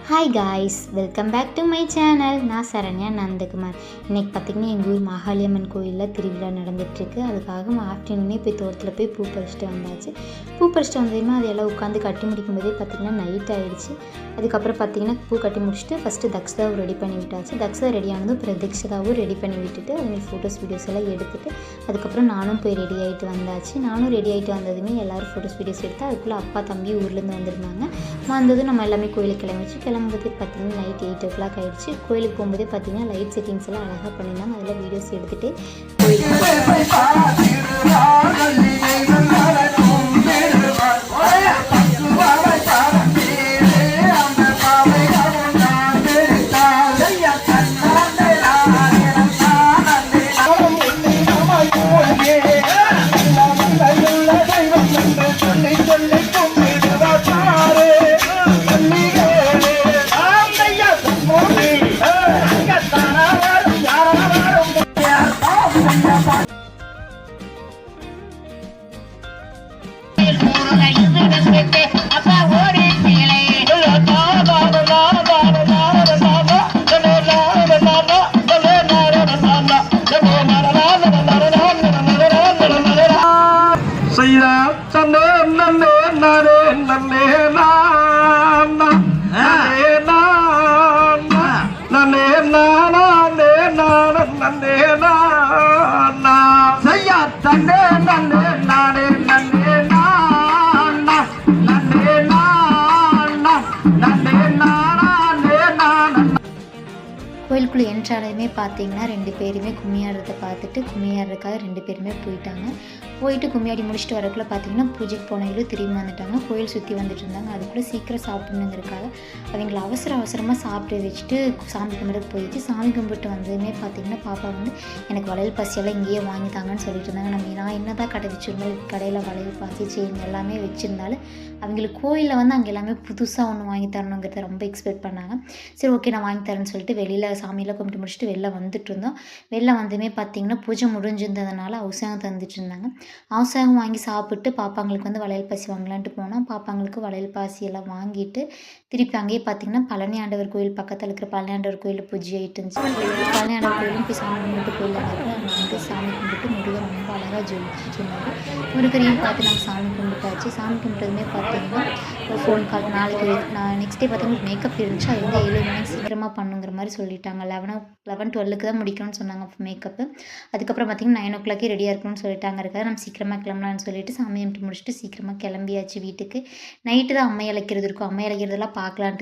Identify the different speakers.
Speaker 1: Hi guys, welcome back to my channel. நான் சரண்யா நந்தகுமார். இன்றைக்கி பார்த்திங்கன்னா எங்கள் ஊர் மாகாளியம்மன் கோயிலில் திருவிழா நடந்துகிட்ருக்கு. அதுக்காக ஆஃப்டர்நூனே போய் தோட்டத்தில் போய் பூ பறிச்சிட்டு வந்தாச்சு. பூ பறிச்சிட்டு வந்ததுமே அது எல்லாம் உட்காந்து கட்டி முடிக்கும் போதே பார்த்திங்கன்னா நைட் ஆகிடுச்சு. அதுக்கப்புறம் பார்த்திங்கன்னா பூ கட்டி முடிச்சுட்டு ஃபஸ்ட்டு தக்ஷதாவும் ரெடி பண்ணி விட்டாச்சு. தக்ஷதா ரெடி ஆனதும் பிரதீக்ஷதாவும் ரெடி பண்ணி விட்டுட்டு அதுமாதிரி ஃபோட்டோஸ் வீடியோஸ் எல்லாம் எடுத்துகிட்டு அதுக்கப்புறம் நானும் போய் ரெடி ஆகிட்டு வந்தாச்சு. நானும் ரெடி ஆகிட்டு வந்ததுமே எல்லோரும் ஃபோட்டோஸ் வீடியோஸ் எடுத்து அதுக்குள்ளே அப்பா தம்பி ஊர்லேருந்து வந்திருந்தாங்க. வந்ததும் நம்ம எல்லாமே கோயிலுக்கு கிளம்பும்போதே பார்த்திங்கன்னா நைட் 8 o'clock ஆகிடுச்சு. கோயிலுக்கு போகும்போதே பார்த்திங்கன்னா லைட் செட்டிங்ஸ் எல்லாம் அழகாக பண்ணியிருந்தாங்க. அதில் வீடியோஸ் எடுத்துகிட்டு கோயிலுக்குள்ளே என்ட்ரானதுமே பார்த்தீங்கன்னா 2 பேருமே கும்மியாடுறதை பார்த்துட்டு கும்மியாடுறதுக்காக 2 பேருமே போயிட்டு கும்மியாடி முடிச்சுட்டு வரக்குள்ளே பார்த்தீங்கன்னா பூஜைக்கு போனவங்களும் திரும்பி வந்துட்டாங்க. கோயில் சுற்றி வந்துட்டு இருந்தாங்க. அதுக்குள்ளே சீக்கிரம் சாப்பிடணுங்கிறதுக்காக அவங்கள அவசரமாக சாப்பிட்டு வச்சுட்டு சாமி கும்பிட்டு போயிடுச்சு. சாமி கும்பிட்டு வந்ததுமே பார்த்தீங்கன்னா பாப்பா எனக்கு வளையல் பாசியெல்லாம் இங்கேயே வாங்கித்தாங்கன்னு சொல்லிட்டு இருந்தாங்க. நான் என்ன தான் கடை வச்சுருந்தாலும் கடையில் வளையல் பாசி செயின் எல்லாமே வச்சுருந்தாலும் அவங்களுக்கு கோயிலில் அங்கே எல்லாமே புதுசாக ஒன்று வாங்கி தரணுங்கிறத ரொம்ப எக்ஸ்பெக்ட் பண்ணாங்க. சரி, ஓகே, நான் வாங்கி தரேன்னு சொல்லிட்டு வெளியில் சாமியெல்லாம் கும்பிட்டு முடிச்சுட்டு வெளில வந்துட்டு இருந்தோம். வெளில வந்ததுமே பார்த்திங்கன்னா பூஜை முடிஞ்சிருந்ததுனால அவசாகம் தந்துட்டு இருந்தாங்க. அவசாகம் வாங்கி சாப்பிட்டு பாப்பாங்களுக்கு வளையல் பாசி வாங்கலான்ட்டு போனோம். பாப்பாங்களுக்கு வளையல் பாசி எல்லாம் வாங்கிட்டு திருப்பி அங்கேயே பார்த்திங்கன்னா பழனி ஆண்டவர் கோயில் பக்கத்தில் இருக்கிற பழனி ஆண்டவர் கோயிலில் பூஜை ஆகிட்டு இருந்துச்சு. பழனி ஆண்டவர் கோயிலும் போய் சாமி கும்பிட்டு கோயிலில் சாமி கும்பிட்டு முருகர் ரொம்ப அழகாக ஜொலிச்சுட்டு இருந்தாங்க. முருகரையும் பார்த்து நாங்கள் சாமி கும்பிட்டாச்சு. சாமி கும்பிட்டதுமே பார்த்திங்கன்னா ஃபோன் கால் நாளைக்கு நெக்ஸ்ட் டே பார்த்தீங்கன்னா மேக்கப் இருந்துச்சு. அது 7 மணிக்கு சீக்கிரமாக பண்ணுங்கிற மாதிரி சொல்லிட்டாங்க. 11-12 தான் முடிக்கணும்னு சொன்னாங்க மேக்கப்பு. அதுக்கப்புறம் பார்த்திங்கன்னா 9 o'clock ரெடியாக இருக்கணும்னு சொல்லிட்டாங்க. இருக்காது நம்ம சீக்கிரமாக கிளம்பலான்னு சொல்லிட்டு சாமி கும்பிட்டு முடிச்சுட்டு சீக்கிரமாக கிளம்பியாச்சு வீட்டுக்கு. நைட்டு தான் அம்மை அழைக்கிறது இருக்கும். அம்மை அழைக்கிறதெல்லாம் பார்க்கலான்ட்டு தான்